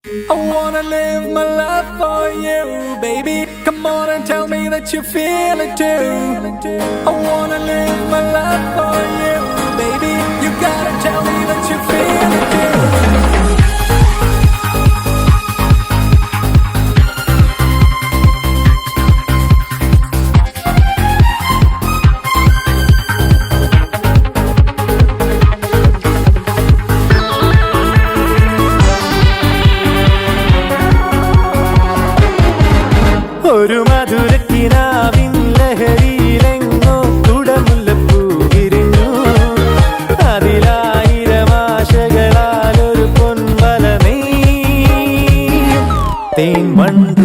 I wanna live my life for you, baby. Come on and tell me that you feel it too. I wanna live my life for you, baby. You gotta tell me that you feel it too. ഒരു മധുരക്കിനാവിൻ ലഹരിയിലെങ്ങോ കുടമുല്ലപ്പൂ വിരിഞ്ഞു. അതിലായിരമാശകളാൽ ഒരു പൊൻവല നെയ്യും തേൻ വണ്ട